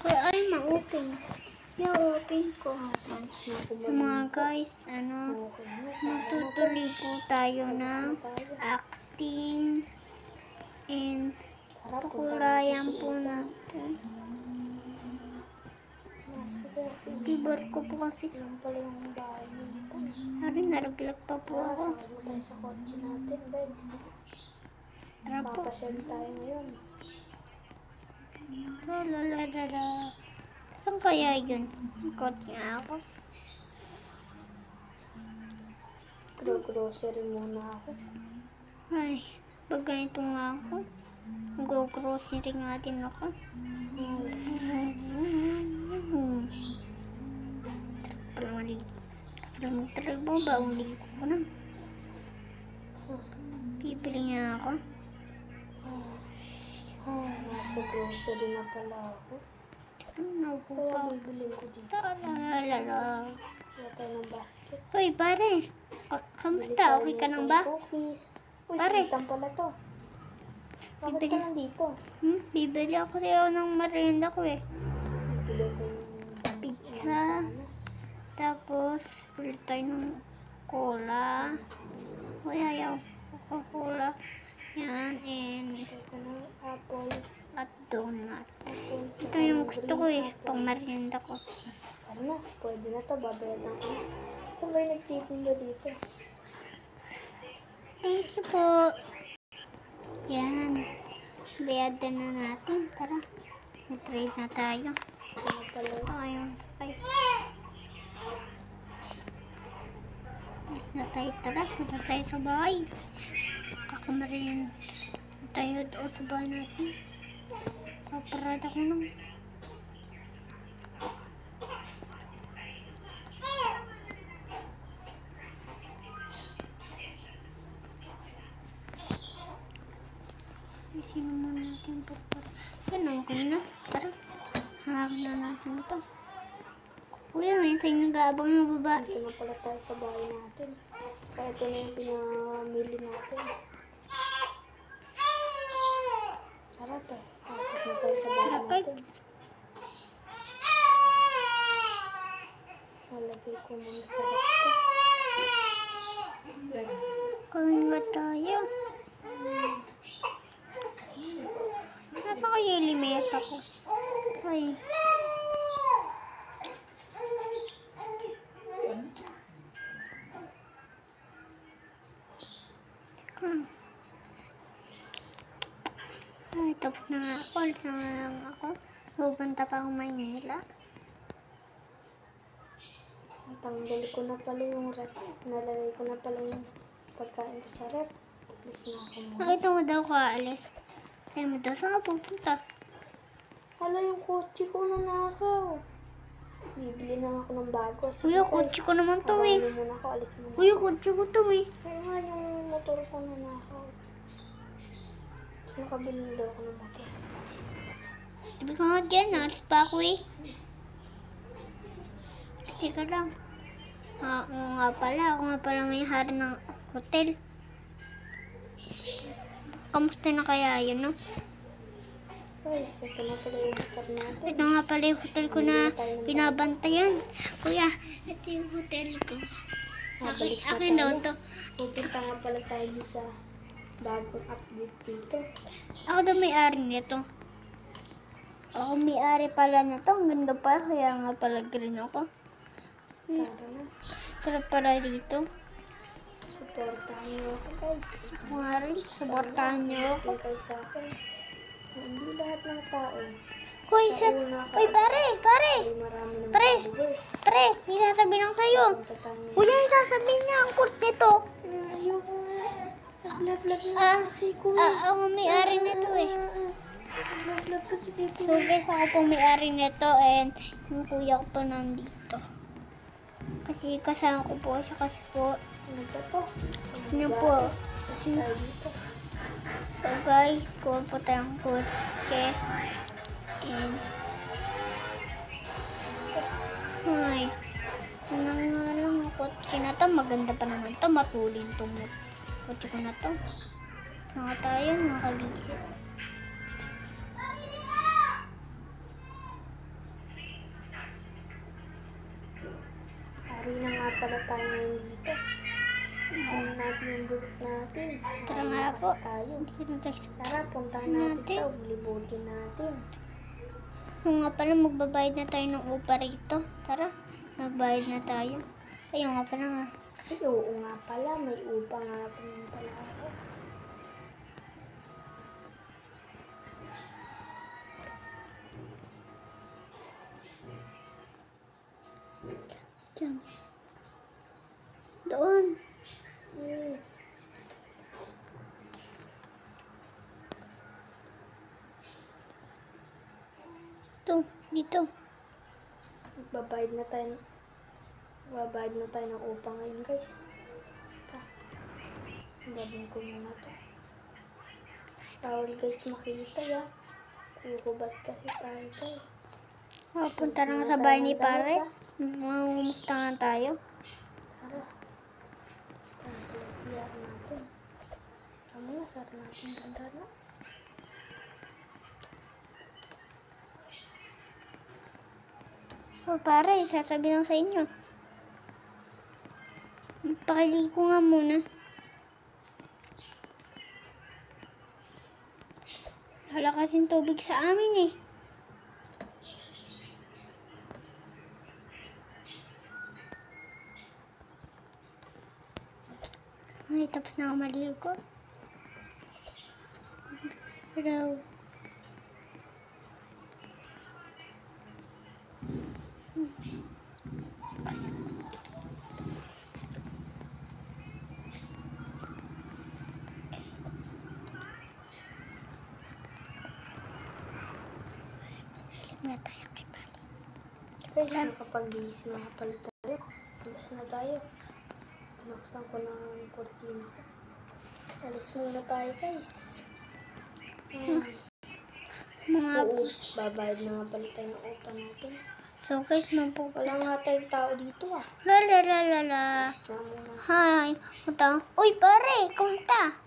Uy, ay, ma-open. I-open ko. Mga guys, matutuloy po tayo ng acting and pakulayan po natin. Keyboard ko po kasi. Yan pala yung bahay nito. Sorry, nalaglag pa po ako. Saan tayo sa kotse natin, guys? Tara po. Papasyal tayo ngayon. Lalalala. Saan kaya yun? Kotse nga ako. Grocery muna ako. Ay, pag ganito nga ako. Go-grocery nga din ako. Pala maligo. Talagang mo ba? Uligo ko na. Bibili nga ako. Nasa grocery na pala ako. Ano po Kaya pa? bibilin ko dito. Lalalala. Kaya tayo ng basket. Hoy, pare. Kamusta? Okay ka nang ba? Cookies. Uy, Pare. sweetan pala to. Bakit ka nandito? Bibili ako sa'yo ng merienda ko eh. Bibili ko ng Pizza. Tapos, bili tayo ng cola. Uy, ayaw. Coca-Cola. Yan, and apple. at donut. Apple. Ito yung gusto ko eh, pang merienda ko. Tara na, pwede na to. Babayadan ko na. Saan ba yung nagtitinda dito? Thank you po. Yan. Bayadan na natin. Tara. Mag-trade na tayo. Ano pala? Ito yung spice. Yes na tayo. Tara. Punta tayo sa bahay. Kakamarin tayo doon sa bahay natin. Paparada ko nung. Sino mo natin paparada? Yan, okay na. Tara. Hanapin na natin ito. Kuya, minsan nag-aabang ng babae. Dito na pala tayo sa bahay natin. Kaya ito na yung pinamili natin. Tara to. Pasok na tayo sa bahay natin. Malagay ko mga sarap ko. Kawin nga tayo. Nasa kayo yung limesa ko? Ay. Teka. Ay, tapos na nga ako. Alis na nga lang ako. Pupunta pa akong Maynila. Tanggal ko na pala yung rep. Nalagay ko na pala yung pagkain ko sa rep. Alis na ako muna. Nakita mo daw ko aalis. Sabi mo daw, saan ka pupunta? Hala, yung kotse ko nanakaw. Bibili na ako ng bago. Uy, yung kotse ko naman to eh. Ano muna ako, alis muna. Uy, yung kotse ko to eh. Kaya nga yung motor ko nanakaw. Tapos nakabili na daw ako ng motor. Sabi ko nga dyan, alis pa ako eh. Teka lang. Ako nga pala may hari ng hotel. Kamusta na kaya yun, no? Guys, ito na pala yung motor natin. Ito nga pala yung hotel ko na binabantayan. Kuya, ito yung hotel ko. Balik na Akin daw tayo. to. Pupunta nga pala tayo sa bagong update dito. Ako daw may-ari nito. Ako may-ari pala nito. Ang ganda pa. Kaya nga pala green ako. Tara na. Sarap pala dito. Supportahan niyo ako, guys. Mari, supportahan niyo ako. Hindi kayo sa akin. Hindi lahat ng tao. Hoy, Uy, pare! Ay marami ng Pare! followers. Pare, may sasabihin ako sa'yo. Punta tayo. Uy, ang sasabihin niya ang court nito. Ayoko nga. Nag-vlog na kasi ko. Ako may-ari nito eh. Nag-vlog kasi dito. So guys, ako po may-ari nito and yung kuya ko po nandito. Kasi kasama ko po siya kasi po. Ano ba to? Ano po? Tapos tayo dito. So guys, kuha po tayong kotse. And ay, ano nga lang ang kotse na to. Maganda pa naman to. Matulin tong kotse ko na to. Saan nga tayo mga kaligit? pala tayo ngayon dito. Isin natin yung bulok natin. Tara nga Kasi po. tayo. Dito na tayo sa Tara, puntahan natin ito. Libutin natin. Oo nga pala, magbabayad na tayo ng upa rito. Tara, magbayad na tayo. Ayun nga pala nga. Ay, oo nga pala. May upa nga pala ako. Diyan. Doon. Dito. Babayad na tayo ng upa ngayon, guys. Gabin ko muna to. Bawal guys makita ya. Kukubat kasi tayo, guys. Punta na nga sa bahay ni pare. Mamumusta nga tayo. Tara. Tara pala siya natin. Kamu na, sara natin ganda na. Pare, sasabihin lang sa inyo. Pakiligo nga muna. Wala kasing tubig sa amin eh. Ay, tapos na ako maligo. Hello. Na tayo kay Pali. Guys, nakapag-gising na pala tayo. Alis na tayo. Nakasang ko na ang kortina ko. Alis muna tayo, guys. Babayad na nga pala tayo ng upa natin. So guys, Wala nga tayong tao dito ah. La. Hi. Punta. Uy, pare, kumta.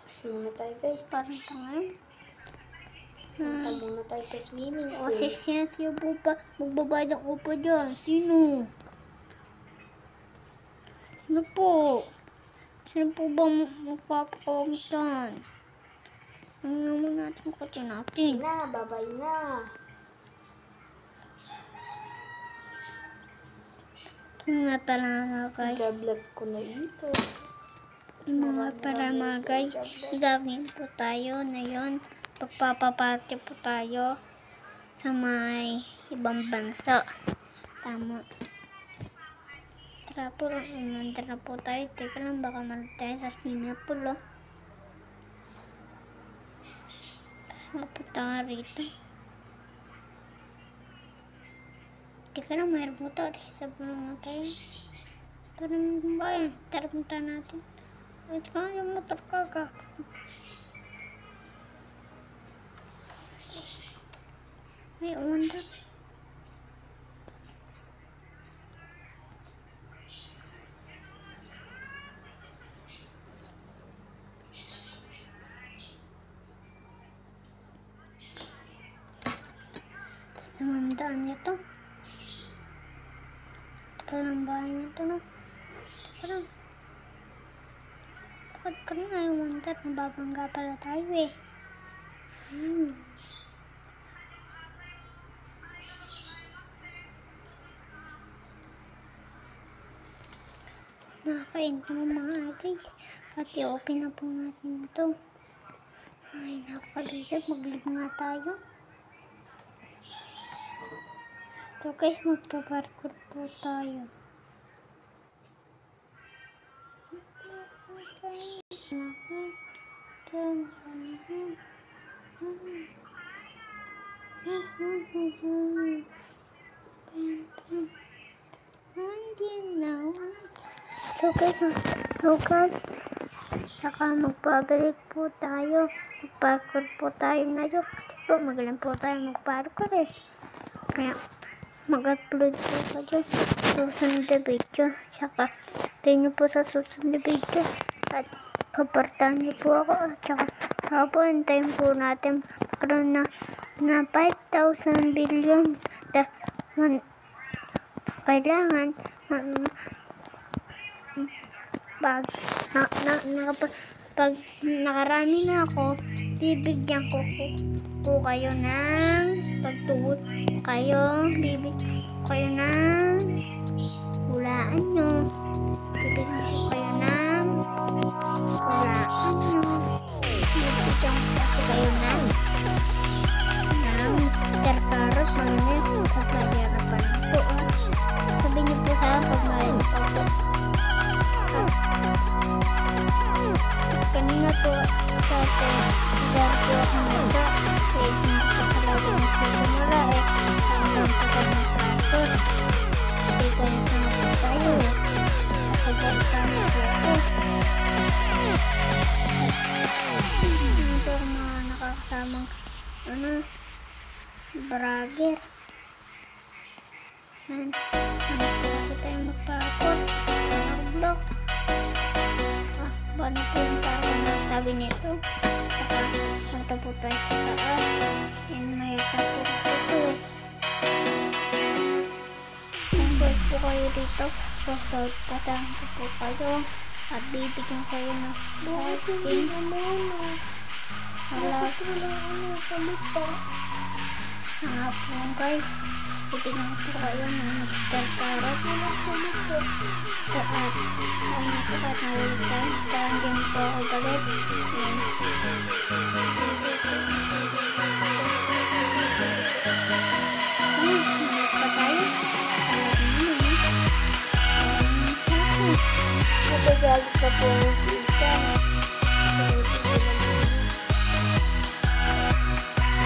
Alis muna tayo, guys. Parang tangan. Punta muna tayo sa swimming O, pool. siya po pa. Magbabayad ng upa dyan. Sino? Sino po? Sino po ba magpapakamutan? Tingnan mo natin kotse natin. Na, babay na. Ito nga pala mga guys. Gablog ko na ito. Mga pala mga guys. Gagawin po tayo na yun. Pagpapapati po tayo sa may ibang bansa. Tama. Tara po, umandar na po tayo. Teka lang, baka malag tayo sa Singapore. Mapunta nga rito. Teka lang, mayroon po ito. Sabi lang tayo. Parang ba yan? Tara punta natin. Wait ka, yung motor ka. Ay, umanda. Samandaan niya to. Parang bahay niya to, no? Parang bakit ka na yung umanda? Nababangga pala tayo eh. Nakakainto ng mga guys. Pati open na po natin ito. Ay, nakakalisip. Mag-live nga tayo. So guys, magpa-parkour po tayo. So guys, saka magpabalik po tayo. Mag-parkour po tayo na yun. Kasi po, magaling po tayo mag-parkour eh. Kaya, mag-upload po ko dyan. Susunod na video. Saka, tayo nyo po sa susunod na video. At, papartahan nyo po ako. At saka po, antayin po natin. Magkaroon na 5,000 billion. Kailangan pag pag nakarami na ako, bibigyan ko kayo ng pagtugot kayo, bibigyan ko kayo ng hulaan nyo, bibigyan ko kayo ng hulaan nyo, bibigyan ko kayo ng Mr. Carrot, mga sa harapan po. Sabi niyo po sa akin pag mahal po po. Kanina po sa atin, po ako nito. Kaya hindi ko talaga nagsisimula hanggang po sa mga pasok. Kasi ganito na po tayo Kasi ganito na po ako. Ano po ang mga nakakasamang bragger. Ano po kasi tayo magpapot. Block. Paano po yung parang sabi nito? Saka punta po tayo sa taas. And may tapos po ito Kung guys po kayo dito, pasawad patahan po kayo. At bibigyan kayo ng blessing. Wala po lang sa lupa. Nga po guys, bibigyan po kayo ng Mr. Carrot. At ano po kahit nahulog tayo, parang din po ako galit. Yan. Nalak pa tayo. Magagalit pa po ang sita.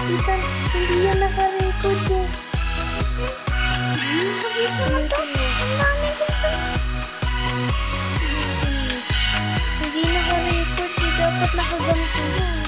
Tita, hindi yan naka-record eh. Hindi naka-record eh. Dapat nakaganto yan.